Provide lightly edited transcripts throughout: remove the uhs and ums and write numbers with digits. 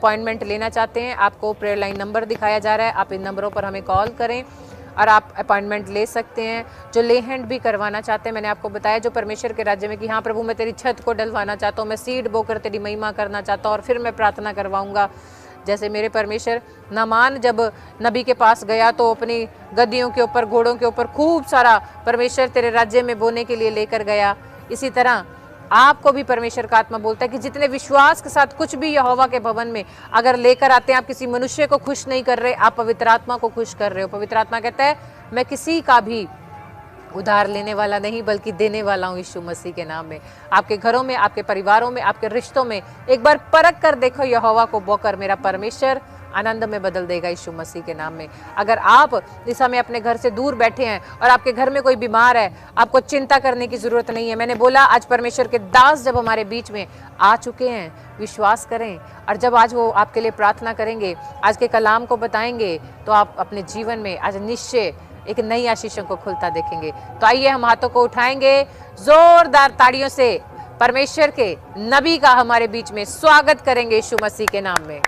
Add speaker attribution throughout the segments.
Speaker 1: Appointment लेना चाहते हैं, आपको प्रेयर लाइन नंबर दिखाया जा रहा है, आप इन नंबरों पर हमें कॉल करें और आप अपॉइंटमेंट ले सकते हैं। जो ले हैंड भी करवाना चाहते हैं, मैंने आपको बताया, जो परमेश्वर के राज्य में कि हाँ प्रभु मैं तेरी छत को डलवाना चाहता हूँ, मैं सीड बोकर तेरी महिमा करना चाहता हूँ और फिर मैं प्रार्थना करवाऊँगा। जैसे मेरे परमेश्वर नामान जब नबी के पास गया तो अपनी गद्दियों के ऊपर, घोड़ों के ऊपर खूब सारा परमेश्वर तेरे राज्य में बोने के लिए लेकर गया। इसी तरह आपको भी परमेश्वर का आत्मा बोलता है कि जितने विश्वास के साथ कुछ भी यहोवा के भवन में अगर लेकर आते हैं, आप किसी मनुष्य को खुश नहीं कर रहे, आप पवित्र आत्मा को खुश कर रहे हो। पवित्र आत्मा कहता है मैं किसी का भी उधार लेने वाला नहीं बल्कि देने वाला हूँ यीशु मसीह के नाम में। आपके घरों में, आपके परिवारों में, आपके रिश्तों में एक बार परख कर देखो यहोवा को बोकर, मेरा परमेश्वर आनंद में बदल देगा यीशु मसीह के नाम में। अगर आप इस समय अपने घर से दूर बैठे हैं और आपके घर में कोई बीमार है, आपको चिंता करने की जरूरत नहीं है। मैंने बोला आज परमेश्वर के दास जब हमारे बीच में आ चुके हैं, विश्वास करें और जब आज वो आपके लिए प्रार्थना करेंगे, आज के कलाम को बताएंगे, तो आप अपने जीवन में आज निश्चय एक नई आशीषों को खुलता देखेंगे। तो आइए हम हाथों को उठाएंगे, जोरदार ताड़ियों से परमेश्वर के नबी का हमारे बीच में स्वागत करेंगे यीशु मसीह के नाम में।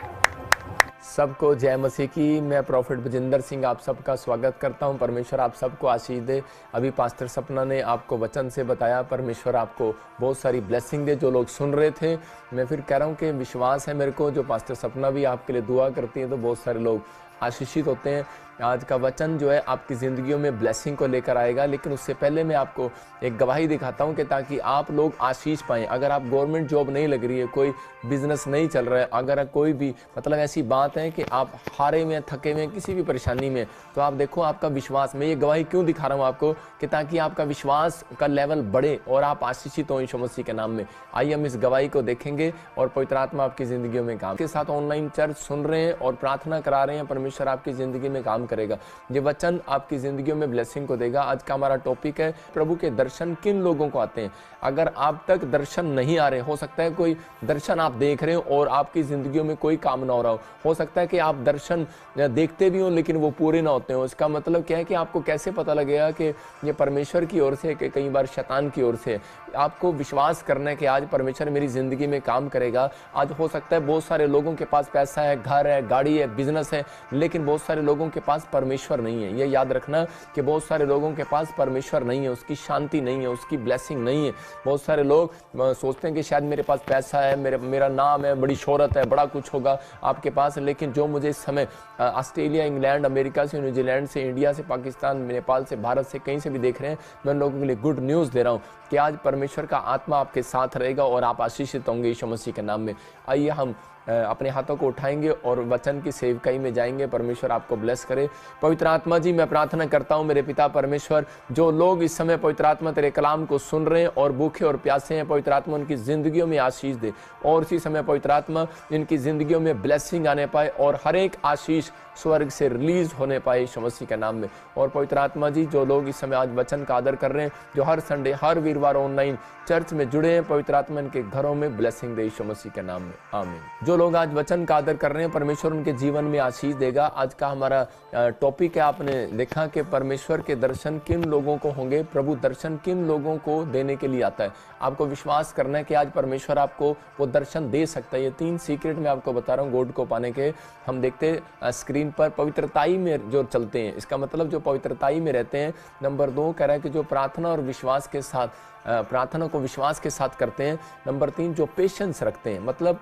Speaker 2: सबको जय मसीह की। मैं प्रॉफिट बजिंदर सिंह आप सबका स्वागत करता हूं। परमेश्वर आप सबको आशीष दे। अभी पास्टर सपना ने आपको वचन से बताया, परमेश्वर आपको बहुत सारी ब्लेसिंग दे। जो लोग सुन रहे थे, मैं फिर कह रहा हूं कि विश्वास है मेरे को, जो पास्टर सपना भी आपके लिए दुआ करती है तो बहुत सारे लोग आशीषित होते हैं। आज का वचन जो है आपकी ज़िंदगियों में ब्लेसिंग को लेकर आएगा, लेकिन उससे पहले मैं आपको एक गवाही दिखाता हूं कि ताकि आप लोग आशीष पाएं। अगर आप गवर्नमेंट जॉब नहीं लग रही है, कोई बिजनेस नहीं चल रहा है, अगर कोई भी मतलब ऐसी बात है कि आप हारे हुए, थके हुए, किसी भी परेशानी में, तो आप देखो आपका विश्वास, मैं ये गवाही क्यों दिखा रहा हूँ आपको कि ताकि आपका विश्वास का लेवल बढ़े और आप आशीषित हों यीशु मसीह के नाम में। आइए हम इस गवाही को देखेंगे और पवित्र आत्मा आपकी ज़िंदगियों में काम के साथ ऑनलाइन चर्च सुन रहे हैं और प्रार्थना करा रहे हैं, परमेश्वर आपकी ज़िंदगी में काम करेगा। ये वचन आपकी जिंदगियों में ब्लेसिंग को देगा। आज का हमारा टॉपिक है प्रभु के दर्शन किन लोगों को आते हैं। अगर आप तक दर्शन नहीं आ रहे, हो सकता है कोई दर्शन आप देख रहे हो और आपकी जिंदगियों में कोई काम ना हो रहा हो सकता है कि आप दर्शन देखते भी हो लेकिन वो पूरे ना होते हो। इसका मतलब क्या है कि आपको कैसे पता लगेगा कि ये परमेश्वर की ओर से कि कई बार शैतान की ओर से। आपको विश्वास करना है कि आज परमेश्वर मेरी जिंदगी में काम करेगा। आज हो सकता है बहुत सारे लोगों के पास पैसा है, घर है, गाड़ी है, बिजनेस है, लेकिन बहुत सारे लोगों के पास परमेश्वर नहीं है। ये याद रखना कि बहुत सारे लोगों के पास परमेश्वर नहीं है, उसकी शांति नहीं है, उसकी ब्लेसिंग नहीं है। बहुत सारे लोग सोचते हैं कि शायद मेरे पास पैसा है, मेरा नाम है, बड़ी शोहरत है, बड़ा कुछ होगा आपके पास, लेकिन जो मुझे इस समय ऑस्ट्रेलिया, इंग्लैंड, अमेरिका से, न्यूजीलैंड से, इंडिया से, पाकिस्तान, नेपाल से, भारत से, कहीं से भी देख रहे हैं, मैं लोगों के लिए गुड न्यूज़ दे रहा हूँ कि आज परमेश्वर का आत्मा आपके साथ रहेगा और आप आशीषित होंगे यीशु मसीह के नाम में। आइए हम अपने हाथों को उठाएंगे और वचन की सेवकाई में जाएंगे। परमेश्वर आपको ब्लेस करे। पवित्र आत्मा जी, मैं प्रार्थना करता हूं मेरे पिता परमेश्वर, जो लोग इस समय पवित्र आत्मा तेरे कलाम को सुन रहे हैं और भूखे और प्यासे हैं, पवित्र आत्मा उनकी जिंदगियों में आशीष दे और इसी समय पवित्र आत्मा इनकी जिंदगियों में ब्लेसिंग आने पाए और हर एक आशीष स्वर्ग से रिलीज होने पाए यीशु मसीह के नाम में। और पवित्र आत्मा जी, जो लोग इस समय आज वचन का आदर कर रहे हैं, जो हर संडे, हर वीरवार ऑनलाइन चर्च में जुड़े हैं, पवित्र आत्मा इनके घरों में ब्लेसिंग दे यीशु मसीह के नाम में, आमीन। जो लोग आज वचन का आदर कर रहे हैं, परमेश्वर उनके जीवन में आशीष देगा। आज का हमारा टॉपिक है, आपने देखा कि परमेश्वर के दर्शन किन लोगों को होंगे, प्रभु दर्शन किन लोगों को देने के लिए आता है। आपको विश्वास करना है कि आज परमेश्वर आपको वो दर्शन दे सकता है। ये 3 सीक्रेट मैं आपको बता रहा हूँ गॉड को पाने के। हम देखते स्क्रीन पर पवित्रताई में जो चलते हैं, इसका मतलब जो पवित्रताई में रहते हैं। नंबर 2 कह रहा है कि जो प्रार्थना और विश्वास के साथ प्रार्थना को विश्वास के साथ करते हैं। नंबर 3 जो पेशेंस रखते हैं, मतलब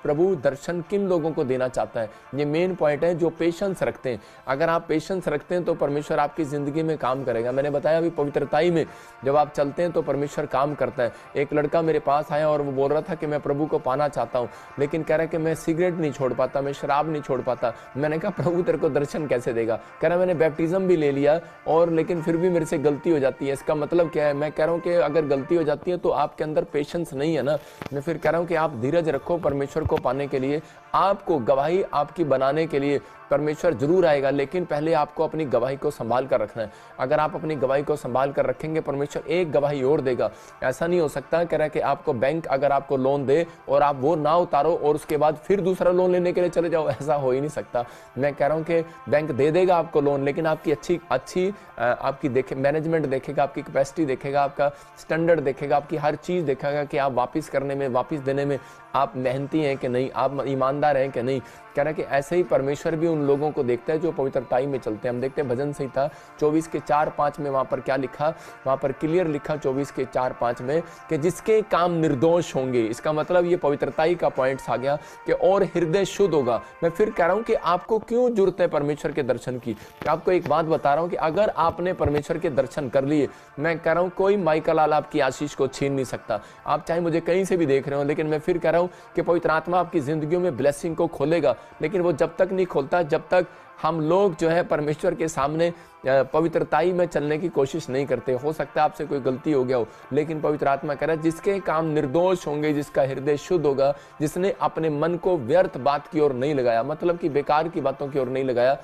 Speaker 2: प्रभु दर्शन किन लोगों को देना चाहता है, ये मेन पॉइंट है, जो पेशेंस रखते हैं। अगर आप पेशेंस रखते हैं तो परमेश्वर आपकी जिंदगी में काम करेगा। मैंने बताया अभी पवित्रताई में जब आप चलते हैं तो परमेश्वर काम करता है। एक लड़का मेरे पास आया और वो बोल रहा था कि मैं प्रभु को पाना चाहता हूँ, लेकिन कह रहा है कि मैं सिगरेट नहीं छोड़ पाता, मैं शराब नहीं छोड़ पाता। मैंने कहा प्रभु तेरे को दर्शन कैसे देगा? कह रहा मैंने बैप्टिज्म भी ले लिया और लेकिन फिर भी मेरे से गलती हो जाती है। इसका मतलब क्या है? मैं कह रहा हूँ कि अगर गलती हो जाती है तो आपके अंदर पेशेंस नहीं है ना। मैं फिर कह रहा हूं कि आप धीरज रखो परमेश्वर को पाने के लिए। आपको गवाही आपकी बनाने के लिए परमेश्वर जरूर आएगा, लेकिन पहले आपको अपनी गवाही को संभाल कर रखना है। अगर आप अपनी गवाही को संभाल कर रखेंगे, परमेश्वर एक गवाही और देगा। ऐसा नहीं हो सकता कह रहा कि आपको बैंक अगर आपको लोन दे और आप वो ना उतारो और उसके बाद फिर दूसरा लोन लेने के लिए चले जाओ, ऐसा हो ही नहीं सकता। मैं कह रहा हूं कि बैंक दे देगा आपको लोन, लेकिन आपकी अच्छी आपकी मैनेजमेंट देखेगा, आपकी कैपेसिटी देखेगा, आपका स्टैंडर्ड देखेगा, आपकी हर चीज देखेगा कि आप वापस करने में, वापस देने में आप मेहनती हैं कि नहीं, आप ईमानदार हैं कि नहीं। कह रहा है कि ऐसे ही परमेश्वर भी उन लोगों को देखता है जो पवित्रताई में चलते हैं। हम देखते हैं भजन संहिता 24 के 4-5 में वहाँ पर क्या लिखा, वहाँ पर क्लियर लिखा 24 के 4-5 में कि जिसके काम निर्दोष होंगे। इसका मतलब ये पवित्रताई का पॉइंट्स आ गया कि और हृदय शुद्ध होगा। मैं फिर कह रहा हूँ कि आपको क्यों जरूरत है परमेश्वर के दर्शन की। आपको एक बात बता रहा हूँ कि अगर आपने परमेश्वर के दर्शन कर लिए, मैं कह रहा हूँ कोई माइका लाल आपकी आशीष को छीन नहीं सकता। आप चाहे मुझे कहीं से भी देख रहे हो, लेकिन मैं फिर कह रहा हूँ कि पवित्र आत्मा आपकी जिंदगियों में ब्लेसिंग को खोलेगा, लेकिन वो जब तक नहीं खोलता जब तक हम लोग जो है परमेश्वर के सामने पवित्रताई में चलने की कोशिश नहीं करते। हो सकता है आपसे कोई गलती हो गया हो, लेकिन पवित्र आत्मा कह रहा है जिसके काम निर्दोष होंगे, जिसका हृदय शुद्ध होगा, जिसने अपने मन को व्यर्थ बात की ओर नहीं लगाया, मतलब कि बेकार की बातों की ओर नहीं लगाया,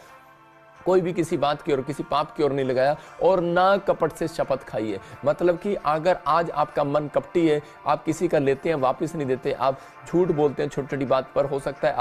Speaker 2: कोई भी किसी बात की ओर, किसी पाप की ओर नहीं लगाया, और ना कपट से शपथ खाई है। मतलब कि अगर आज आपका मन कपटी है, आप किसी का लेते हैं वापस नहीं देते, आप झूठ बोलते हैं छोटी छोटी बात पर, हो सकता है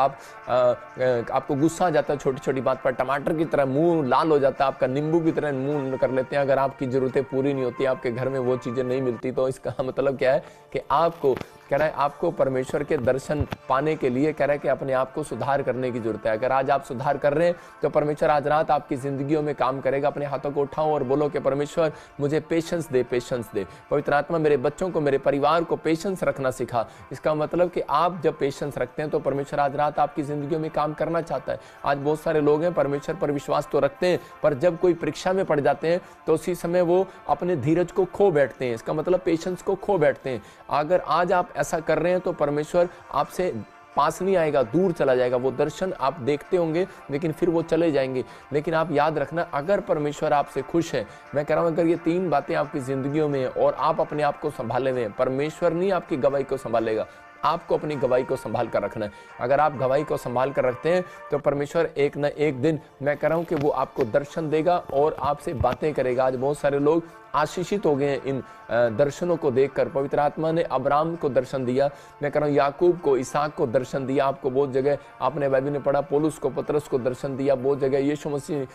Speaker 2: आपको गुस्सा आ जाता है छोटी छोटी बात पर, टमाटर की तरह मुंह लाल हो जाता है आपका, नींबू की तरह मुंह कर लेते हैं। अगर आपकी जरूरतें पूरी नहीं होती, आपके घर में वो चीजें नहीं मिलती, तो इसका मतलब क्या है कि आपको कह रहा है आपको परमेश्वर के दर्शन पाने के लिए कह रहा है कि अपने आप को सुधार करने की जरूरत है। अगर आज आप सुधार कर रहे हैं तो परमेश्वर आज रात आपकी जिंदगियों में काम करेगा। अपने हाथों को उठाओ और बोलो कि परमेश्वर मुझे पेशेंस दे, पेशेंस दे। पवित्र आत्मा मेरे बच्चों को, मेरे परिवार को पेशेंस रखना सिखा। इसका मतलब कि आप जब पेशेंस रखते हैं तो परमेश्वर आज रात आपकी जिंदगियों में काम करना चाहता है। आज बहुत सारे लोग हैं परमेश्वर पर विश्वास तो रखते हैं, पर जब कोई परीक्षा में पड़ जाते हैं तो उसी समय वो अपने धीरज को खो बैठते हैं। इसका मतलब पेशेंस को खो बैठते हैं। अगर आज आप ऐसा कर रहे हैं तो परमेश्वर आपसे पास नहीं आएगा, दूर चला जाएगा। वो दर्शन आप देखते होंगे लेकिन फिर वो चले जाएंगे। लेकिन आप याद रखना, अगर परमेश्वर आपसे खुश है, मैं कह रहा हूं अगर ये 3 बातें आपकी जिंदगियों में है और आप अपने आप को संभाले हुए हैं, परमेश्वर नहीं आपकी गवाही को संभालेगा, आपको अपनी गवाही को संभाल कर रखना है। अगर आप गवाही को संभाल कर रखते हैं तो परमेश्वर एक न एक दिन, मैं कह रहा हूं कि वो आपको दर्शन देगा और आपसे बातें करेगा। आज बहुत सारे लोग आशीषित हो गए हैं इन दर्शनों को देखकर। पवित्र आत्मा ने अब्राहम को दर्शन दिया, मैं कह रहा हूँ याकूब को, इसहाक को दर्शन दिया। आपको बहुत जगह आपने बाइबल में पढ़ा, पौलुस को, पतरस को दर्शन दिया। बहुत जगह यीशु मसीह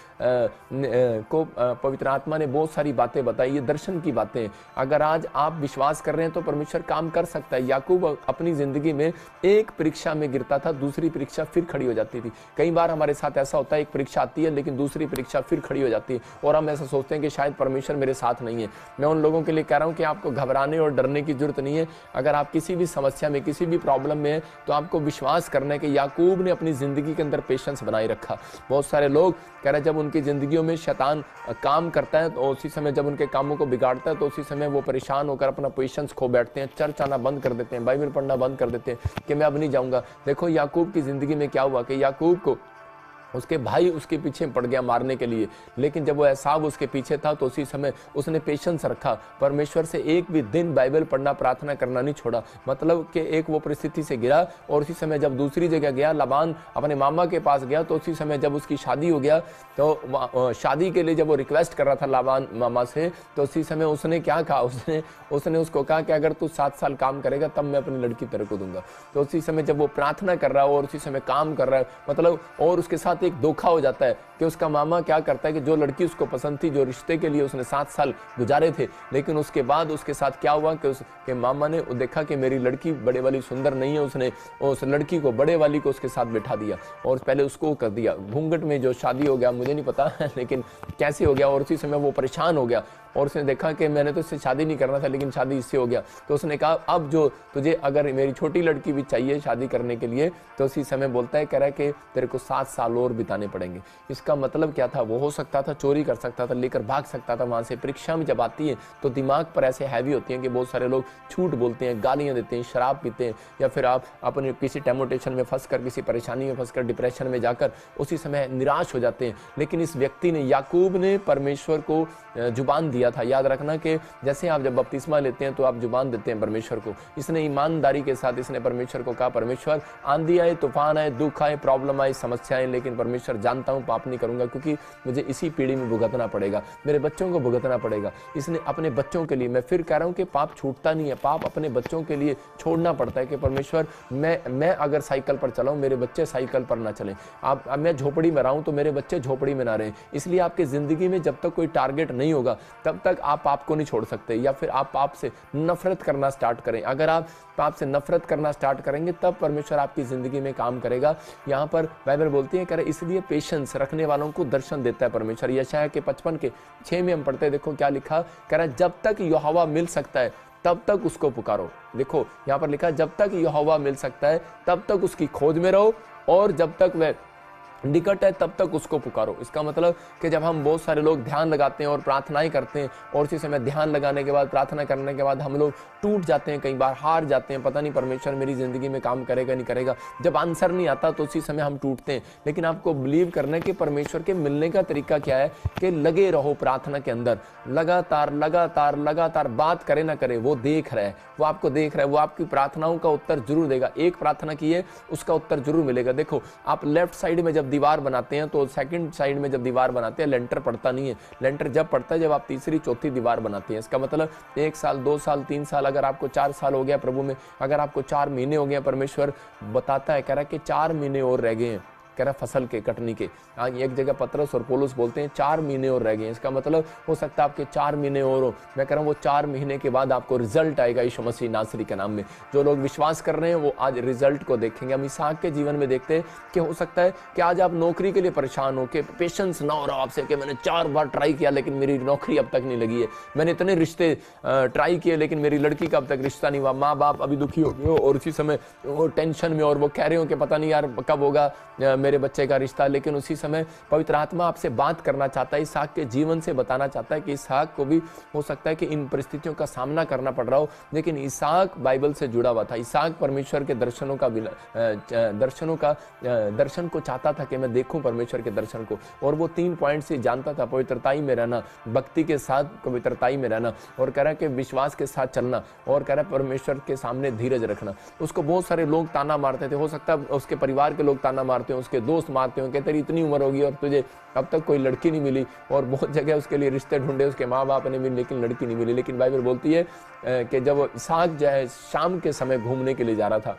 Speaker 2: को पवित्र आत्मा ने बहुत सारी बातें बताई। ये दर्शन की बातें हैं। अगर आज आप विश्वास कर रहे हैं तो परमेश्वर काम कर सकता है। याकूब अपनी जिंदगी में एक परीक्षा में गिरता था, दूसरी परीक्षा फिर खड़ी हो जाती थी। कई बार हमारे साथ ऐसा होता है, एक परीक्षा आती है लेकिन दूसरी परीक्षा फिर खड़ी हो जाती है और हम ऐसा सोचते हैं कि शायद परमेश्वर मेरे साथ नहीं है। मैं उन लोगों के लिए कह रहा हूं कि आपको घबराने और डरने की जरूरत नहीं है। अगर आप किसी भी समस्या में, किसी भी प्रॉब्लम में है, तो आपको विश्वास करना है कि याकूब ने अपनी जिंदगी के अंदर पेशेंस बनाए रखा। बहुत सारे लोग कह रहे हैं जब उनकी जिंदगियों में शैतान काम करता है तो उसी समय, जब उनके कामों को बिगाड़ता है तो उसी समय वो परेशान होकर अपना पेशेंस खो बैठते हैं, चर्च आना बंद कर देते हैं, बाइबल पढ़ना बंद कर देते हैं कि मैं अब नहीं जाऊंगा। देखो याकूब की जिंदगी में क्या हुआ कि याकूब को उसके भाई उसके पीछे पड़ गया मारने के लिए, लेकिन जब वो एसाव उसके पीछे था तो उसी समय उसने पेशेंस रखा। परमेश्वर से एक भी दिन बाइबल पढ़ना, प्रार्थना करना नहीं छोड़ा। मतलब कि एक वो परिस्थिति से गिरा और उसी समय जब दूसरी जगह गया, लाबान अपने मामा के पास गया, तो उसी समय जब उसकी शादी हो गया तो शादी के लिए जब वो रिक्वेस्ट कर रहा था लाबान मामा से, तो उसी समय उसने क्या कहा, उसने उसको कहा कि अगर तू 7 साल काम करेगा तब मैं अपनी लड़की तेरे को दूंगा। तो उसी समय जब वो प्रार्थना कर रहा है और उसी समय काम कर रहा है, मतलब और उसके साथ एक धोखा हो जाता है कि उसका मामा क्या करता है कि जो लड़की उसको पसंद थी, जो रिश्ते के लिए उसने 7 साल गुजारे थे, लेकिन उसके बाद उसके साथ क्या हुआ कि उसके मामा ने देखा कि मेरी लड़की बड़े वाली सुंदर नहीं है, उसने उस लड़की को, बड़े वाली को उसके साथ बैठा दिया और पहले उसको कर दिया। घूंघट में जो शादी हो गया मुझे नहीं पता लेकिन कैसे हो गया, और उसी समय वो परेशान हो गया और उसने देखा कि मैंने तो इससे शादी नहीं करना था लेकिन शादी इससे हो गया। तो उसने कहा अब जो तुझे अगर मेरी छोटी लड़की भी चाहिए शादी करने के लिए, तो उसी समय बोलता है, कह रहा है कि तेरे को 7 साल और बिताने पड़ेंगे। इसका मतलब क्या था, वो हो सकता था चोरी कर सकता था, लेकर भाग सकता था वहां से। परीक्षा में जब आती है तो दिमाग पर ऐसे हैवी होती है कि बहुत सारे लोग झूठ बोलते हैं, गालियां देते हैं, शराब पीते हैं, या फिर आप अपने किसी टेम्पटेशन में फंसकर, किसी परेशानी में फंसकर, डिप्रेशन में जाकर उसी समय निराश हो जाते हैं। लेकिन इस व्यक्ति ने, याकूब ने परमेश्वर को जुबान दिया था। याद रखना कि जैसे आप जब बपतिस्मा लेते हैं तो आप जुबान देते हैं परमेश्वर को। इसने ईमानदारी के साथ इसने परमेश्वर को कहा, परमेश्वर आंधी आए, तूफान आए, दुख आए, प्रॉब्लम आए, समस्याएं, लेकिन परमेश्वर जानता हूं पाप नहीं करूंगा क्योंकि मुझे इसी पीढ़ी में भुगतना पड़ेगा, मेरे बच्चों को भुगतना पड़ेगा। इसने अपने बच्चों के लिए, मैं फिर कह रहा हूं कि पाप छूटता नहीं है, पाप अपने बच्चों के लिए छोड़ना पड़ता है कि परमेश्वर मैं अगर साइकिल पर चलाऊं, मेरे बच्चे साइकिल पर ना चलें। मैं झोपड़ी में रहा हूं तो मेरे बच्चे झोपड़ी में ना रहें। इसलिए आपकी जिंदगी में जब तक कोई टारगेट नहीं होगा तब तक आप पाप को नहीं छोड़ सकते, या फिर आप पाप से नफरत करना स्टार्ट करें। अगर आप पाप से नफरत करना स्टार्ट करेंगे तब परमेश्वर आपकी ज़िंदगी में काम करेगा। यहाँ पर बाइबल बोलती है कह रहे इसलिए पेशेंस रखने वालों को दर्शन देता है परमेश्वर। यशायाह के 55 के 6 में हम पढ़ते हैं, देखो क्या लिखा, कह रहा जब तक यहोवा मिल सकता है तब तक उसको पुकारो। देखो यहाँ पर लिखा जब तक यहोवा मिल सकता है तब तक उसकी खोज में रहो, और जब तक वह निकट है तब तक उसको पुकारो। इसका मतलब कि जब हम बहुत सारे लोग ध्यान लगाते हैं और प्रार्थनाएं करते हैं, और उसी समय ध्यान लगाने के बाद, प्रार्थना करने के बाद हम लोग टूट जाते हैं, कई बार हार जाते हैं, पता नहीं परमेश्वर मेरी ज़िंदगी में काम करेगा नहीं करेगा। जब आंसर नहीं आता तो उसी समय हम टूटते हैं। लेकिन आपको बिलीव करना है कि परमेश्वर के मिलने का तरीका क्या है, कि लगे रहो प्रार्थना के अंदर, लगातार लगातार लगातार, बात करे ना करे वो देख रहा है, वो आपको देख रहा है, वो आपकी प्रार्थनाओं का उत्तर जरूर देगा। एक प्रार्थना की है उसका उत्तर जरूर मिलेगा। देखो आप लेफ्ट साइड में जब दीवार बनाते हैं तो सेकंड साइड में जब दीवार बनाते हैं लेंटर पड़ता नहीं है। लेंटर जब पड़ता है जब आप तीसरी चौथी दीवार बनाते हैं। इसका मतलब 1 साल 2 साल 3 साल, अगर आपको 4 साल हो गया प्रभु में, अगर आपको 4 महीने हो गए, परमेश्वर बताता है, कह रहा है कि 4 महीने और रह गए हैं, कह रहा फसल के कटने के। एक जगह पतरस और पौलुस बोलते हैं 4 महीने और रह गए। इसका मतलब हो सकता है आपके 4 महीने और हो। मैं कह रहा हूँ वो 4 महीने के बाद आपको रिजल्ट आएगा यीशु मसीह नासरी के नाम में। जो लोग विश्वास कर रहे हैं वो आज रिजल्ट को देखेंगे। हम इसहाक के जीवन में देखते हैं कि हो सकता है कि आज आप नौकरी के लिए परेशान हो, कि पेशेंस ना हो रहा आपसे, कि मैंने 4 बार ट्राई किया लेकिन मेरी नौकरी अब तक नहीं लगी है, मैंने इतने रिश्ते ट्राई किए लेकिन मेरी लड़की का अब तक रिश्ता नहीं हुआ, माँ बाप अभी दुखी हो गए हो और उसी समय वो टेंशन में, और वो कह रहे हो कि पता नहीं यार कब होगा मेरे बच्चे का रिश्ता। लेकिन उसी समय पवित्र आत्मा आपसे बात करना चाहता है, इसहाक के जीवन से बताना चाहता है कि इसहाक को भी हो सकता है कि इन परिस्थितियों का सामना करना पड़ रहा हो, लेकिन इसहाक बाइबल से जुड़ा हुआ था। इसहाक परमेश्वर के दर्शन को चाहता था कि मैं देखूं परमेश्वर के दर्शन को, और वो 3 पॉइंट से जानता था, पवित्रताई में रहना, भक्ति के साथ पवित्रताई में रहना, और कह रहा है कि विश्वास के साथ चलना, और कह रहा है परमेश्वर के सामने धीरज रखना। उसको बहुत सारे लोग ताना मारते थे, हो सकता है उसके परिवार के लोग ताना मारते हो, उसके दोस्त मारते हो कि तेरी इतनी उम्र होगी और तुझे अब तक कोई लड़की नहीं मिली, और बहुत जगह उसके लिए रिश्ते ढूंढे, उसके माँ बाप ने मिले लेकिन लड़की नहीं मिली। लेकिन बाइबल बोलती है कि जब इसहाक जो है शाम के समय घूमने के लिए जा रहा था,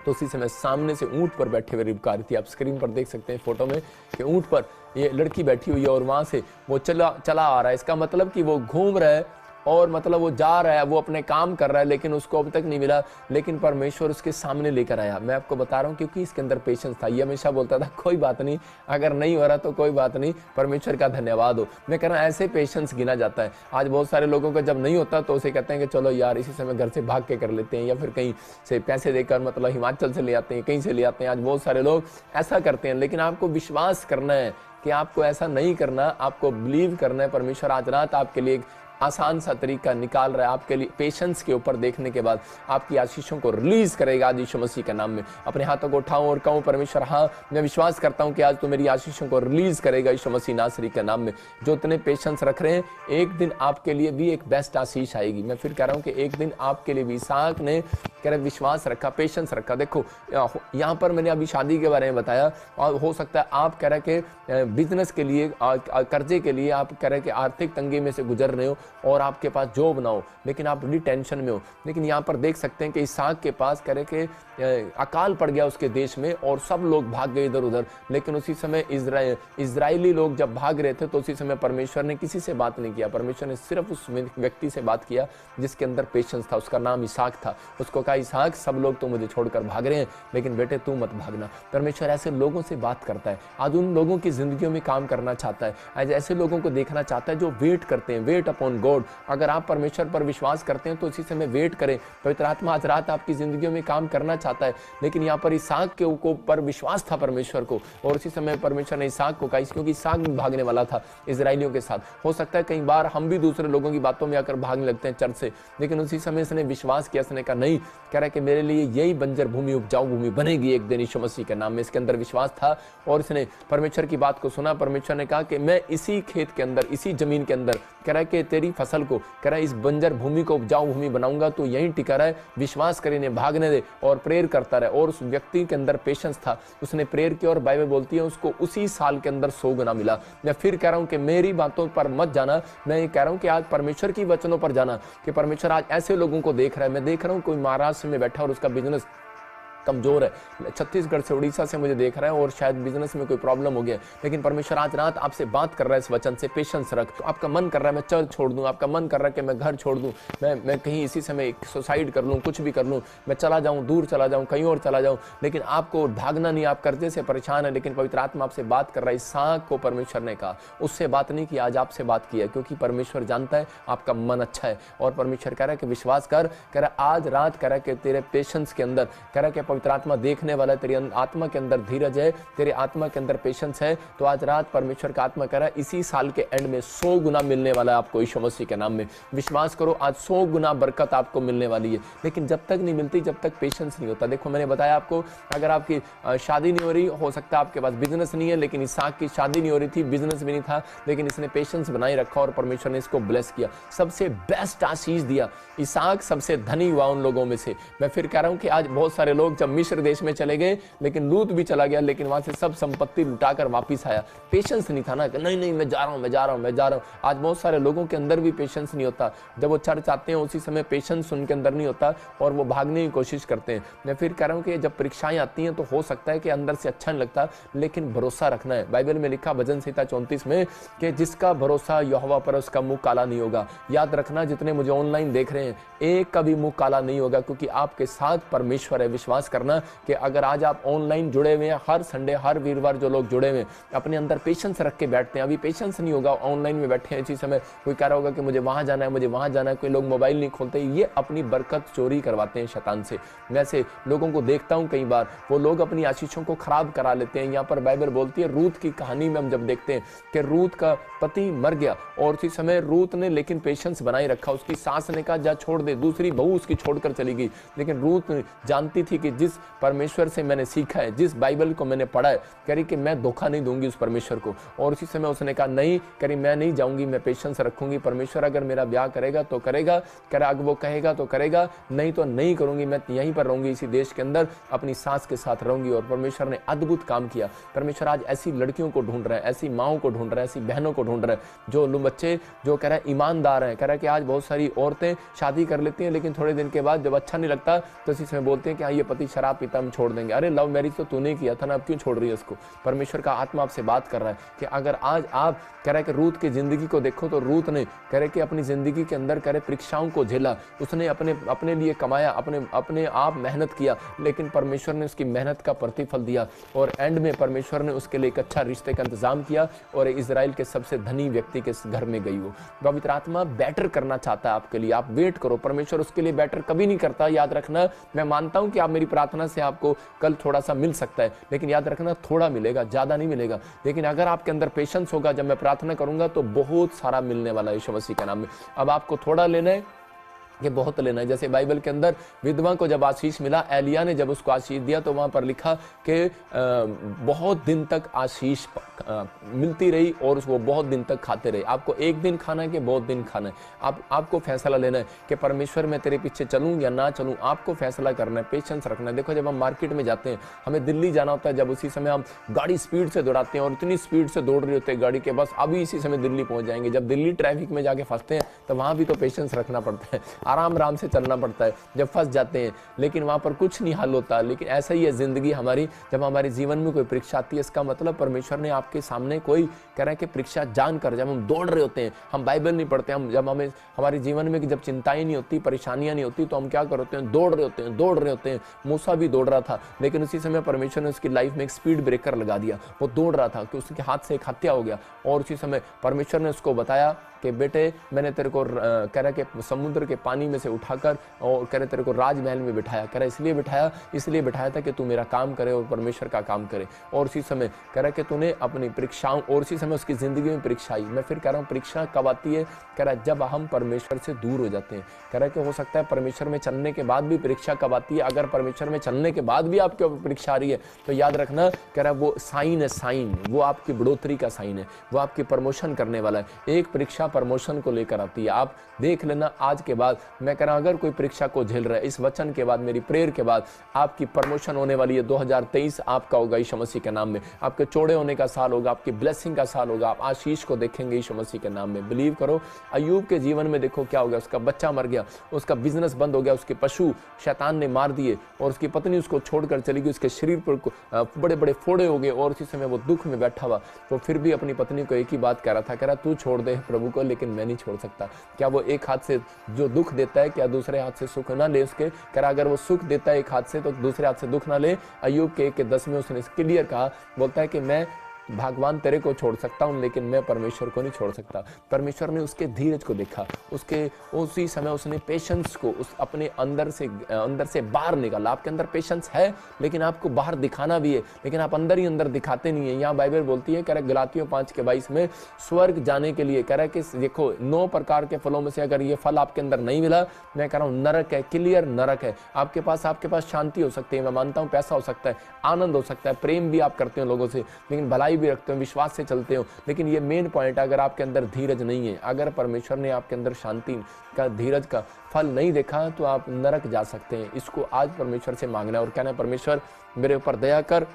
Speaker 2: तो उसी समय सामने से ऊंट पर बैठे हुए रिबका आ रही थी। आप स्क्रीन पर देख सकते हैं फोटो में कि ऊंट पर ये लड़की बैठी हुई है और वहां से वो चला आ रहा है। इसका मतलब कि वो घूम रहा है, और मतलब वो जा रहा है, वो अपने काम कर रहा है, लेकिन उसको अब तक नहीं मिला, लेकिन परमेश्वर उसके सामने लेकर आया। मैं आपको बता रहा हूँ क्योंकि इसके अंदर पेशेंस था। ये हमेशा बोलता था कोई बात नहीं, अगर नहीं हो रहा तो कोई बात नहीं, परमेश्वर का धन्यवाद हो। मैं कह रहा हूँ ऐसे पेशेंस गिना जाता है। आज बहुत सारे लोगों का जब नहीं होता तो उसे कहते हैं कि चलो यार इसी समय घर से भाग के कर लेते हैं, या फिर कहीं से पैसे देकर मतलब हिमाचल से ले आते हैं, कहीं से ले आते हैं। आज बहुत सारे लोग ऐसा करते हैं, लेकिन आपको विश्वास करना है कि आपको ऐसा नहीं करना, आपको बिलीव करना है। परमेश्वर आज रात आपके लिए आसान सा तरीका निकाल रहा है, आपके लिए पेशेंस के ऊपर देखने के बाद आपकी आशीषों को रिलीज करेगा आज यीशु मसीह के नाम में। अपने हाथों को उठाऊं और कहूं परमेश्वर हाँ मैं विश्वास करता हूं कि आज तो मेरी आशीषों को रिलीज करेगा यीशु मसीह नासरी के नाम में। जो इतने पेशेंस रख रहे हैं, एक दिन आपके लिए भी एक बेस्ट आशीष आएगी। मैं फिर कह रहा हूं कि एक दिन आपके लिए भी। इसहाक ने कह रहे विश्वास रखा, पेशेंस रखा। देखो यहाँ पर मैंने अभी शादी के बारे में बताया, और हो सकता है आप कह रहे कि बिजनेस के लिए, कर्जे के लिए आप कह रहे कि आर्थिक तंगी में से गुजर रहे हो और आपके पास जॉब ना हो, लेकिन आप बड़ी टेंशन में हो। लेकिन यहाँ पर देख सकते हैं कि इसहाक के पास कह रहे कि अकाल पड़ गया उसके देश में और सब लोग भाग गए इधर उधर। लेकिन उसी समय इजरायली लोग जब भाग रहे थे तो उसी समय परमेश्वर ने किसी से बात नहीं किया। परमेश्वर ने सिर्फ उस व्यक्ति से बात किया जिसके अंदर पेशेंस था। उसका नाम इसहाक था। उसको कहा इसहाक सब लोग तो मुझे छोड़कर भाग रहे हैं, लेकिन बेटे तू मत भागना। परमेश्वर ऐसे लोगों से बात करता है, आज उन लोगों की जिंदगियों में काम करना चाहता है। आज ऐसे लोगों को देखना चाहता है जो वेट करते हैं, वेट अपॉन गॉड। अगर आप परमेश्वर पर विश्वास करते हैं तो इसी समय वेट करें। पवित्र आत्मा आज रात आपकी जिंदगियों में काम करना चाहता है। लेकिन यहाँ पर इसहाक के ऊपर विश्वास था परमेश्वर को, और उसी समय परमेश्वर ने इसहाक को कहा, क्योंकि इसहाक भी भागने वाला था इजरायलियों के साथ। हो सकता है कई बार हम भी दूसरे लोगों की बातों में आकर भागने लगते हैं चर्च से, लेकिन उसी समय इसने विश्वास किया। इसने कहा नहीं, कह रहा है कि मेरे लिए यही बंजर भूमि उपजाऊ भूमि बनेगी एक दिन यीशु मसीह के नाम में। इसके अंदर विश्वास था और इसने परमेश्वर की बात को सुना। परमेश्वर ने कहा कि मैं इसी खेत के अंदर, इसी जमीन के अंदर, कह रहा है कि तेरी फसल को, कह रहा है इस बंजर भूमि को उपजाऊ भूमि बनाऊंगा। तो यहीं टिका रहा है, विश्वास कर, इन्हें भागने दे और प्रेयर करता रहे। और उस व्यक्ति के अंदर पेशेंस था, उसने प्रेयर किया और बाइबल बोलती है उसको उसी साल के अंदर 100 गुना मिला। मैं फिर कह रहा हूं कि मेरी बातों पर मत जाना, मैं ये कह रहा हूं कि आज परमेश्वर की वचनों पर जाना, कि परमेश्वर आज ऐसे लोगों को देख रहा है। मैं देख रहा हूं कोई महाराष्ट्र में बैठा और उसका बिजनेस कमजोर है, छत्तीसगढ़ से उड़ीसा से मुझे देख रहा है और शायद बिजनेस में कोई प्रॉब्लम हो गया, लेकिन परमेश्वर आज रात आपसे बात कर रहा है इस वचन से, पेशेंस रख। तो आपका मन कर रहा है मैं चर्च छोड़ दूं, आपका मन कर रहा है कि मैं घर छोड़ दूं, मैं कहीं इसी समय सुसाइड कर लूं, कुछ भी कर लूं, मैं चला जाऊं, दूर चला जाऊं, कहीं और चला जाऊं, लेकिन आपको भागना नहीं, आप कर्जे से परेशान है, लेकिन पवित्र आत्मा आपसे बात कर रहा है। इसहाक को परमेश्वर ने कहा, उससे बात नहीं की, आज आपसे बात किया, क्योंकि परमेश्वर जानता है आपका मन अच्छा है और परमेश्वर कह रहा है कि विश्वास कर, कह रहा है आज रात, कह रहा है कि तेरे पेशेंस के अंदर, कह रहा है कि पवित्र आत्मा देखने वाला है, तेरी आत्मा के अंदर धीरज है, तेरे आत्मा के अंदर पेशेंस है। तो आज रात परमेश्वर का आत्मा कह रहा है इसी साल के एंड में 100 गुना मिलने वाला है आपको यीशु मसीह के नाम में। विश्वास करो, आज 100 गुना बरकत आपको मिलने वाली है, लेकिन जब तक नहीं मिलती, जब तक पेशेंस नहीं होता। देखो मैंने बताया आपको, अगर आपकी शादी नहीं हो रही, हो सकता है आपके पास बिजनेस नहीं है, लेकिन इसहाक की शादी नहीं हो रही थी, बिजनेस भी नहीं था, लेकिन इसने पेशेंस बनाए रखा और परमेश्वर ने इसको ब्लेस किया, सबसे बेस्ट आशीष दिया। इसहाक सबसे धनी हुआ उन लोगों में से। मैं फिर कह रहा हूं कि आज बहुत सारे लोग जब मिस्र देश में चले गए, लेकिन लूत भी चला गया, लेकिन वहां से सब संपत्ति लुटाकर वापस आया। पेशेंस नहीं था ना, कि नहीं मैं जा रहा हूं। आज बहुत सारे लोगों के अंदर भी पेशेंस नहीं होता, जब वो चर्च आते हैं उसी समय पेशेंस उनके अंदर नहीं होता और वो भागने की कोशिश करते हैं। मैं फिर कह रहा हूं कि जब परीक्षाएं आती हैं तो हो सकता है कि अंदर से अच्छा नहीं लगता, लेकिन भरोसा रखना है। बाइबल में लिखा भजन संहिता 34 में कि जिसका भरोसा यहोवा पर उसका मुंह काला नहीं होगा। याद रखना, जितने मुझे ऑनलाइन देख रहे हैं, एक का भी मुंह काला नहीं होगा, क्योंकि आपके साथ परमेश्वर है। विश्वास करना कि अगर आज आप ऑनलाइन जुड़े हुए हैं, हर संडे हर वीरवार जो लोग जुड़े हुए हैं, अपने अंदर पेशेंस रख के बैठते हैं। अभी पेशेंस नहीं होगा, ऑनलाइन में बैठे हैं, इसी समय कोई कह रहा होगा कि मुझे वहां जाना है, कोई लोग मोबाइल नहीं खोलते, ये अपनी बरकत चोरी करवाते हैं शैतान से। वैसे लोगों को देखता हूं, कई बार वो लोग अपनी आशीषों को खराब करा लेते हैं। यहाँ पर बाइबल बोलती है, रूत की कहानी में हम जब देखते हैं कि रूत का पति मर गया और उसी समय रूत ने लेकिन पेशेंस बनाए रखा। उसकी सास ने कहा जा छोड़ दे, दूसरी बहू उसकी छोड़कर चली गई, लेकिन रूत जानती थी कि जिस परमेश्वर से मैंने सीखा है, जिस बाइबल को मैंने पढ़ा है, कह रही कि मैं धोखा नहीं दूंगी उस परमेश्वर को। और उसी समय उसने कहा नहीं, कह रही मैं नहीं जाऊंगी, मैं पेशेंस रखूंगी, परमेश्वर अगर मेरा ब्याह करेगा तो करेगा, कह रहा अगर वो कहेगा तो करेगा, नहीं तो नहीं करूंगी, मैं यहीं पर रहूंगी, इसी देश के अंदर अपनी सास के साथ रहूंगी। और परमेश्वर ने अद्भुत काम किया। परमेश्वर आज ऐसी लड़कियों को ढूंढ रहा है, ऐसी माओं को ढूंढ रहा है, ऐसी बहनों को ढूंढ रहा है, जो बच्चे जो कह रहा है ईमानदार हैं। कह रहा है कि आज बहुत सारी औरतें शादी कर लेती हैं, लेकिन थोड़े दिन के बाद जब अच्छा नहीं लगता तो इसी समय बोलते हैं कि हाँ ये पति शराब पीता, हम छोड़ देंगे। अरे लव मैरिज तो तूने किया था ना, अब क्यों छोड़ रही है उसको। परमेश्वर का आत्मा आपसे बात कर रहा है कि अगर आज आप कह रहे हैं कि रूत की जिंदगी को देखो, तो रूत ने कह रहे कि अपनी जिंदगी के अंदर कह रहे परीक्षाओं को झेला, उसने अपने लिए कमाया, अपने आप मेहनत किया, लेकिन परमेश्वर ने उसकी मेहनत का प्रतिफल दिया और एंड में परमेश्वर ने उसके लिए एक अच्छा रिश्ते का इंतजाम किया और इजराइल के सबसे धनी व्यक्ति के घर में गई। वो पवित्र आत्मा बेटर करना चाहता है आपके लिए, आप वेट करो, परमेश्वर उसके लिए बेटर कभी नहीं करता। याद रखना, मैं मानता हूं कि आप मेरी प्रार्थना से आपको कल थोड़ा सा मिल सकता है, लेकिन याद रखना थोड़ा मिलेगा, ज्यादा नहीं मिलेगा। लेकिन अगर आपके अंदर पेशेंस होगा, जब मैं प्रार्थना करूंगा तो बहुत सारा मिलने वाला है यीशु मसीह के नाम में। अब आपको थोड़ा लेना है कि बहुत लेना है। जैसे बाइबल के अंदर विधवा को जब आशीष मिला, एलिया ने जब उसको आशीष दिया तो वहां पर लिखा कि बहुत दिन तक आशीष मिलती रही और उसको बहुत दिन तक खाते रहे। आपको एक दिन खाना है कि बहुत दिन खाना है, आपको फैसला लेना है कि परमेश्वर मैं तेरे पीछे चलूं या ना चलूं। आपको फैसला करना है, पेशेंस रखना है। देखो जब हम मार्केट में जाते हैं, हमें दिल्ली जाना होता है, जब उसी समय हम गाड़ी स्पीड से दौड़ाते हैं और इतनी स्पीड से दौड़ रही होती है गाड़ी के, बस अभी इसी समय दिल्ली पहुंच जाएंगे। जब दिल्ली ट्रैफिक में जाके फंसते हैं तो वहां भी तो पेशेंस रखना पड़ता है, आराम से चलना पड़ता है जब फंस जाते हैं, लेकिन वहां पर कुछ नहीं हल होता। लेकिन ऐसा ही है जिंदगी हमारी, जब हमारे जीवन में कोई परीक्षा आती है, इसका मतलब परमेश्वर ने आपके सामने कोई कह रहा है कि परीक्षा जानकर, जब हम दौड़ रहे होते हैं, हम बाइबल नहीं पढ़ते, हम जब हमें हमारे जीवन में जब चिंताएं नहीं होती, परेशानियां नहीं होती, तो हम क्या करते हैं, दौड़ रहे होते हैं। मूसा भी दौड़ रहा था, लेकिन उसी समय परमेश्वर ने उसकी लाइफ में एक स्पीड ब्रेकर लगा दिया। वो दौड़ रहा था कि उसके हाथ से एक हत्या हो गया और उसी समय परमेश्वर ने उसको बताया कि बेटे मैंने तेरे को कह रहा कि समुद्र के पानी में से उठाकर और कह रहे तेरे को राजमहल में बिठाया। कह रहा इसलिए बिठाया था कि तू मेरा काम करे और परमेश्वर का काम करे। और उसी समय कह रहा कि तूने अपनी परीक्षाओं, और उसी समय उसकी जिंदगी में परीक्षा आई। मैं फिर कह रहा हूँ परीक्षा कब आती है, कह रहा जब हम परमेश्वर से दूर हो जाते हैं। कह रहा कि हो सकता है परमेश्वर में चलने के बाद भी परीक्षा कब आती है। अगर परमेश्वर में चलने के बाद भी आपके ऊपर परीक्षा आ रही है तो याद रखना, कह रहा वो साइन है, साइन, वो आपकी बढ़ोतरी का साइन है, वो आपकी प्रमोशन करने वाला है। एक परीक्षा प्रमोशन को लेकर आती है। आप देख लेना आज के बाद, मैं कह रहा हूं अगर कोई परीक्षा को झेल रहा है, इस वचन के बाद, मेरी प्रेयर के बाद आपकी प्रमोशन होने वाली है। 2023 आपका होगा यीशु मसीह के नाम में। आपके चौड़े होने का साल साल होगा, आपकी ब्लेसिंग का साल होगा, आप आशीष को देखेंगे यीशु मसीह के नाम में। बिलीव करो। अय्यूब के जीवन में देखो क्या हो गया, उसका बच्चा मर गया, उसका बिजनेस बंद हो गया, उसके पशु शैतान ने मार दिए और उसकी पत्नी उसको छोड़कर चली गई, उसके शरीर पर बड़े बड़े फोड़े हो गए और उसी समय वो दुख में बैठा हुआ, वो फिर भी अपनी पत्नी को एक ही बात कह रहा था, कह रहा तू छोड़ दे प्रभु को, लेकिन मैं नहीं छोड़ सकता। क्या वो एक हाथ से जो दुख देता है क्या दूसरे हाथ से सुख ना ले उसके? कह रहा अगर वो सुख देता है एक हाथ से तो दूसरे हाथ से दुख ना ले। अय्यूब के 1:10 में उसने क्लियर कहा, बोलता है कि मैं भगवान तेरे को छोड़ सकता हूं लेकिन मैं परमेश्वर को नहीं छोड़ सकता। परमेश्वर ने उसके धीरज को देखा, उसके उसी समय उसने पेशेंस को उस अपने अंदर से बाहर निकाला। आपके अंदर पेशेंस है लेकिन आपको बाहर दिखाना भी है, लेकिन आप अंदर ही अंदर दिखाते नहीं है। यहाँ बाइबल बोलती है, कह रहा गलातियों 5:22 में स्वर्ग जाने के लिए कह रहा है कि देखो 9 प्रकार के फलों में से अगर ये फल आपके अंदर नहीं मिला, मैं कह रहा हूँ नरक है, क्लियर नरक है। आपके पास शांति हो सकती है, मैं मानता हूँ पैसा हो सकता है, आनंद हो सकता है, प्रेम भी आप करते हो लोगों से, लेकिन भलाई भी रखते हो, विश्वास से चलते हो, लेकिन ये मेन पॉइंट, अगर आपके अंदर धीरज नहीं है, अगर परमेश्वर ने आपके अंदर शांति का धीरज का फल नहीं देखा तो आप नरक जा सकते हैं। इसको आज परमेश्वर से मांगना है और कहना है परमेश्वर मेरे ऊपर दया कर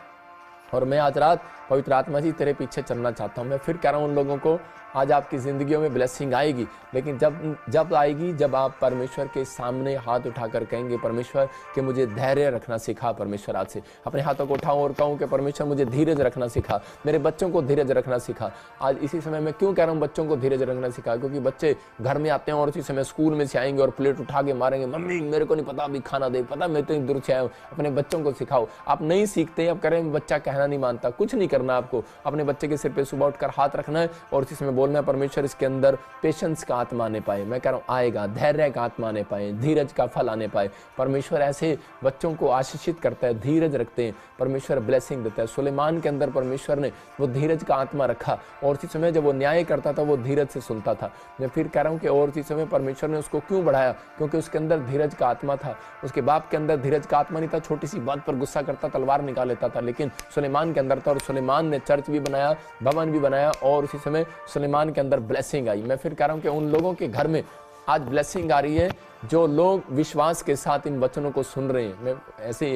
Speaker 2: और मैं आज रात पवित्र आत्मा जी तेरे पीछे चलना चाहता हूँ। मैं फिर कह रहा हूँ उन लोगों को, आज आपकी ज़िंदगियों में ब्लेसिंग आएगी, लेकिन जब आएगी जब आप परमेश्वर के सामने हाथ उठाकर कहेंगे परमेश्वर कि मुझे धैर्य रखना सिखा। परमेश्वर आज से अपने हाथों को उठाऊं और कहूं कि परमेश्वर मुझे धीरज रखना सिखा, मेरे बच्चों को धीरज रखना सिखा। आज इसी समय मैं क्यों कह रहा हूँ बच्चों को धीरज रखना सिखा? क्योंकि बच्चे घर में आते हैं और इसी समय स्कूल में से आएंगे और प्लेट उठा के मारेंगे, मम्मी मेरे को नहीं पता अभी खाना दे, पता मैं तो दूर से आया हूँ। अपने बच्चों को सिखाओ। आप नहीं सीखते, अब कह रहे हैं बच्चा कहना नहीं मानता, कुछ नहीं करना आपको, अपने बच्चे के सिर पे सुबह उठकर हाथ रखना है और इसी समय बोलना है परमेश्वर के अंदर पेशेंस का आत्मा आने पाए। मैं कह रहा हूं आएगा, धैर्य का आत्मा आने पाए, धीरज का फल आने पाए। परमेश्वर ऐसे बच्चों को आशीषित करता है, धीरज रखते हैं, परमेश्वर ब्लेसिंग देता है। सुलेमान के अंदर परमेश्वर ने वो धीरज का आत्मा रखा और इसी समय जब वो न्याय करता था वो धीरज से सुनता था। मैं फिर कह रहा हूं कि और इसी समय परमेश्वर ने उसको क्यों बढ़ाया? क्योंकि उसके अंदर धीरज का आत्मा था। उसके बाप के अंदर धीरज का आत्मा नहीं था, छोटी सी बात पर गुस्सा करता, तलवार निकाल लेता था, लेकिन सुलेमान के अंदर था और सुलेमान ने चर्च भी बनाया, भवन भी बनाया और उसी समय सुलेमान के अंदर ब्लेसिंग आई। मैं फिर कह रहा हूं कि उन लोगों के घर में आज ब्लेसिंग आ रही है जो लोग विश्वास के साथ इन वचनों को सुन रहे हैं। मैं ऐसे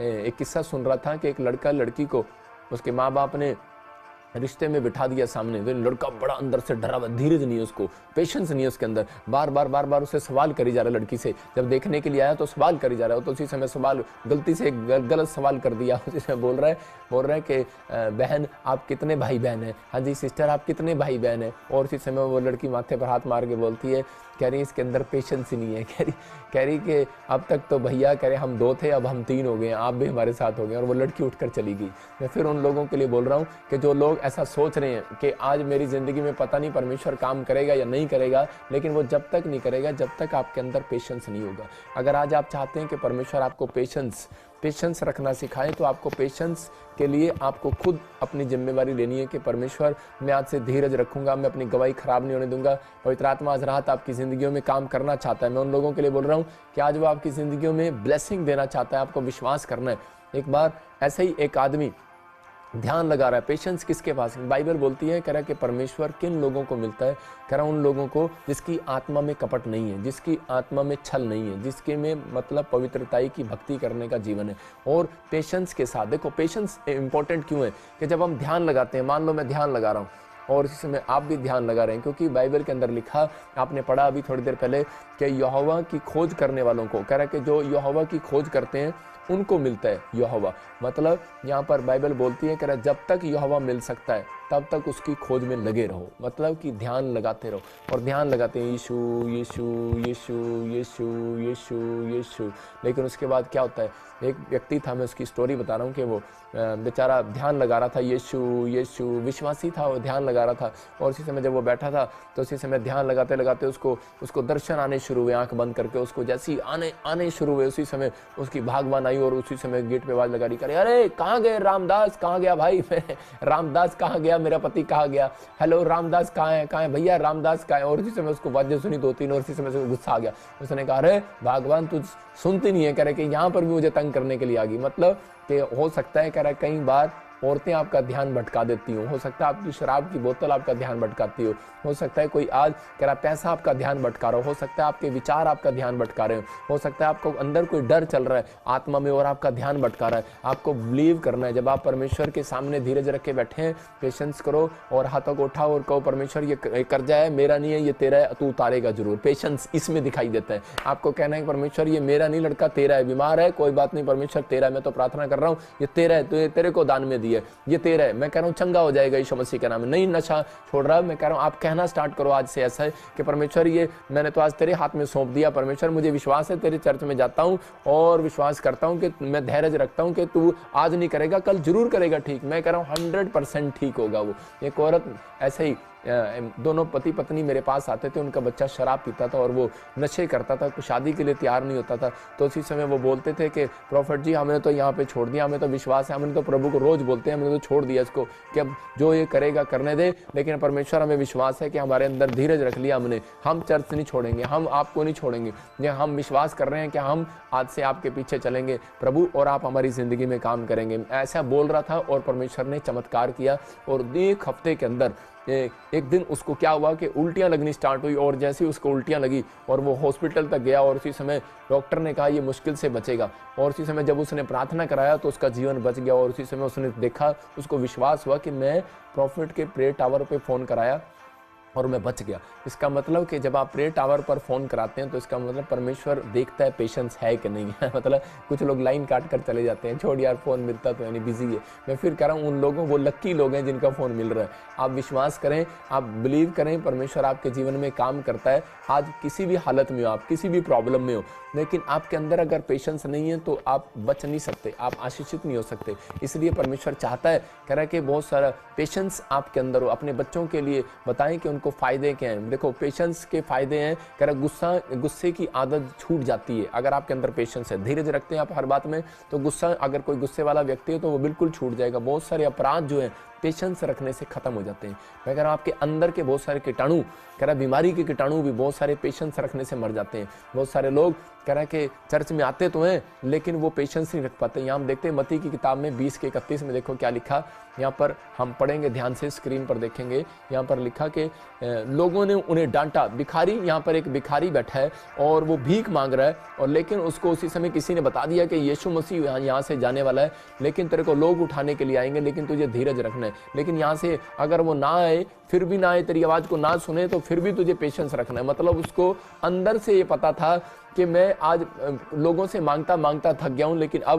Speaker 2: एक किस्सा सुन रहा था कि एक लड़का लड़की को उसके माँ बाप ने रिश्ते में बिठा दिया सामने, तो लड़का बड़ा अंदर से डरा हुआ, धीरज नहीं है उसको, पेशेंस नहीं है उसके अंदर, बार बार उसे सवाल करी जा रहा है लड़की से। जब देखने के लिए आया तो सवाल करी जा रहा है, तो उसी समय सवाल गलती से गलत सवाल कर दिया। उसी समय बोल रहा है कि बहन आप कितने भाई बहन हैं? हाँ जी सिस्टर आप कितने भाई बहन हैं? और उसी समय वो लड़की माथे पर हाथ मार के बोलती है, कह रही इसके अंदर पेशेंस ही नहीं है, कह रही कि अब तक तो भैया कह रहे हम 2 थे, अब हम 3 हो गए, आप भी हमारे साथ हो गए, और वो लड़की उठकर चली गई। मैं फिर उन लोगों के लिए बोल रहा हूँ कि जो लोग ऐसा सोच रहे हैं कि आज मेरी ज़िंदगी में पता नहीं परमेश्वर काम करेगा या नहीं करेगा, लेकिन वो जब तक नहीं करेगा जब तक आपके अंदर पेशेंस नहीं होगा। अगर आज आप चाहते हैं कि परमेश्वर आपको पेशेंस रखना सिखाए, तो आपको पेशेंस के लिए आपको खुद अपनी जिम्मेवारी लेनी है कि परमेश्वर मैं आज से धीरज रखूंगा, मैं अपनी गवाही खराब नहीं होने दूंगा। पवित्र आत्मा आज रात आपकी ज़िंदगियों में काम करना चाहता है। मैं उन लोगों के लिए बोल रहा हूँ कि आज वो आपकी ज़िंदगियों में ब्लेसिंग देना चाहता है, आपको विश्वास करना है। एक बार ऐसे ही एक आदमी ध्यान लगा रहा है, पेशेंस किसके पास? बाइबल बोलती है, कह रहा है कि परमेश्वर किन लोगों को मिलता है? कह रहा उन लोगों को जिसकी आत्मा में कपट नहीं है, जिसकी आत्मा में छल नहीं है, जिसके में मतलब पवित्रताई की भक्ति करने का जीवन है और पेशेंस के साथ। देखो पेशेंस इंपॉर्टेंट क्यों है कि जब हम ध्यान लगाते हैं, मान लो मैं ध्यान लगा रहा हूँ और इसी समय आप भी ध्यान लगा रहे हैं, क्योंकि बाइबल के अंदर लिखा, आपने पढ़ा अभी थोड़ी देर पहले कि यहोवा की खोज करने वालों को, कह रहा है कि जो यहोवा की खोज करते हैं उनको मिलता है यहोवा। मतलब यहाँ पर बाइबल बोलती है, कह रहा जब तक यहोवा मिल सकता है तब तक उसकी खोज में लगे रहो, मतलब कि ध्यान लगाते रहो। और ध्यान लगाते हैं यीशु यीशु यीशु यीशु यीशु यीशु, लेकिन उसके बाद क्या होता है? एक व्यक्ति था, मैं उसकी स्टोरी बता रहा हूँ कि वो बेचारा ध्यान लगा रहा था, यीशु यीशु, विश्वासी था, वो ध्यान लगा रहा था और उसी समय जब वो बैठा था तो उसी समय ध्यान लगाते लगाते उसको दर्शन आने शुरू हुए, आंख बंद करके उसको जैसी आने शुरू हुए, उसी समय उसकी भागवान आई और उसी समय गेट पे आवाज लगा रही, करे अरे कहाँ गए रामदास, कहाँ गया भाई? रामदास कहाँ गया, मेरा पति कहाँ गया? हेलो रामदास कहाँ है भैया, रामदास कहाँ है? और उसी समय उसको आवाजें सुनी 2-3 और उसी समय से गुस्सा आ गया। उसने कहा अरे भगवान तू सुनती नहीं है, कह रहे कि यहाँ पर भी मुझे तंग करने के लिए आ गई। मतलब कि हो सकता है कह रहा कई बार औरतें आपका ध्यान भटका देती हो सकता है आपकी शराब की बोतल आपका ध्यान भटकाती हो सकता है कोई आज कह रहा पैसा आपका ध्यान भटका रहा हो सकता है आपके विचार आपका ध्यान भटका रहे हो सकता है आपको अंदर कोई डर चल रहा है आत्मा में और आपका ध्यान भटका रहा है। आपको बिलीव करना है, जब आप परमेश्वर के सामने धीरज रख के बैठे हैं, पेशेंस करो और हाथों को उठाओ और कहो परमेश्वर ये कर्जा है मेरा नहीं है, ये तेरा है, तू उतारेगा जरूर। पेशेंस इसमें दिखाई देता है। आपको कहना है परमेश्वर ये मेरा नहीं, लड़का तेरा है, बीमार है कोई बात नहीं परमेश्वर तेरा है, मैं तो प्रार्थना कर रहा हूँ ये तेरा है, तो ये तेरे को दान में दिया, ये तेरा है, मैं कह रहा हूँ चंगा हो जाएगा यीशु मसीह के नाम में। नहीं नशा छोड़ रहा है, मैं कह रहा हूँ आप कहना स्टार्ट करो आज से ऐसा है कि परमेश्वर ये मैंने तो आज तेरे हाथ में सौंप दिया, परमेश्वर मुझे विश्वास है तेरे चर्च में जाता हूँ और विश्वास करता हूँ कि मैं धैर्य रखता हूँ कि तू आज नहीं करेगा कल जरूर करेगा ठीक। मैं कह रहा हूँ 100% ठीक होगा। वो एक औरत ऐसे ही दोनों पति पत्नी मेरे पास आते थे, उनका बच्चा शराब पीता था और वो नशे करता था, शादी के लिए तैयार नहीं होता था। तो उसी समय वो बोलते थे कि प्रॉफिट जी हमने तो यहाँ पे छोड़ दिया, हमें तो विश्वास है, हमने तो प्रभु को रोज बोलते हैं, हमने तो छोड़ दिया इसको कि अब जो ये करेगा करने दे, लेकिन परमेश्वर हमें विश्वास है कि हमारे अंदर धीरज रख लिया हमने, हम चर्च नहीं छोड़ेंगे, हम आपको नहीं छोड़ेंगे, ये हम विश्वास कर रहे हैं कि हम आज से आपके पीछे चलेंगे प्रभु और आप हमारी जिंदगी में काम करेंगे। ऐसा बोल रहा था और परमेश्वर ने चमत्कार किया और एक हफ्ते के अंदर एक दिन उसको क्या हुआ कि उल्टियां लगनी स्टार्ट हुई और जैसे ही उसको उल्टियां लगी और वो हॉस्पिटल तक गया और उसी समय डॉक्टर ने कहा ये मुश्किल से बचेगा और उसी समय जब उसने प्रार्थना कराया तो उसका जीवन बच गया और उसी समय उसने देखा, उसको विश्वास हुआ कि मैं प्रॉफिट के प्रेयर टावर पे फ़ोन कराया और मैं बच गया। इसका मतलब कि जब आप प्रेयर टावर पर फ़ोन कराते हैं तो इसका मतलब परमेश्वर देखता है पेशेंस है कि नहीं है। मतलब कुछ लोग लाइन काट कर चले जाते हैं, छोड़ यार फ़ोन मिलता तो यानी बिजी है। मैं फिर कह रहा हूँ उन लोगों, वो लक्की लोग हैं जिनका फ़ोन मिल रहा है। आप विश्वास करें, आप बिलीव करें, परमेश्वर आपके जीवन में काम करता है। आज किसी भी हालत में हो, आप किसी भी प्रॉब्लम में हो, लेकिन आपके अंदर अगर पेशेंस नहीं है तो आप बच नहीं सकते, आप आशीषित नहीं हो सकते। इसलिए परमेश्वर चाहता है, कह रहा है कि बहुत सारा पेशेंस आपके अंदर हो। अपने बच्चों के लिए बताएं कि उनको फ़ायदे क्या हैं। देखो पेशेंस के फ़ायदे हैं, कह रहा गुस्से की आदत छूट जाती है अगर आपके अंदर पेशेंस है, धीरज रखते हैं आप हर बात में, तो गुस्सा, अगर कोई गुस्से वाला व्यक्ति है तो वो बिल्कुल छूट जाएगा। बहुत सारे अपराध जो हैं पेशेंस रखने से खत्म हो जाते हैं। मैं कह रहा हूँ आपके अंदर के बहुत सारे कीटाणु, कह रहा बीमारी के कीटाणु भी बहुत सारे पेशेंस रखने से मर जाते हैं। बहुत सारे लोग कह रहा है कि चर्च में आते तो हैं लेकिन वो पेशेंस नहीं रख पाते। यहाँ हम देखते हैं मत्ती की किताब में 20:31 में देखो क्या लिखा। यहाँ पर हम पढ़ेंगे ध्यान से, स्क्रीन पर देखेंगे। यहाँ पर लिखा कि लोगों ने उन्हें डांटा। भिखारी, यहाँ पर एक भिखारी बैठा है और वो भीख मांग रहा है और लेकिन उसको उसी समय किसी ने बता दिया कि यीशु मसीह यहाँ से जाने वाला है, लेकिन तेरे को लोग उठाने के लिए आएंगे, लेकिन तुझे धीरज रखना है। लेकिन यहाँ से अगर वो ना आए, फिर भी ना आए, तेरी आवाज़ को ना सुने, तो फिर भी तुझे पेशेंस रखना है। मतलब उसको अंदर से ये पता था कि मैं आज लोगों से मांगता मांगता थक गया हूँ, लेकिन अब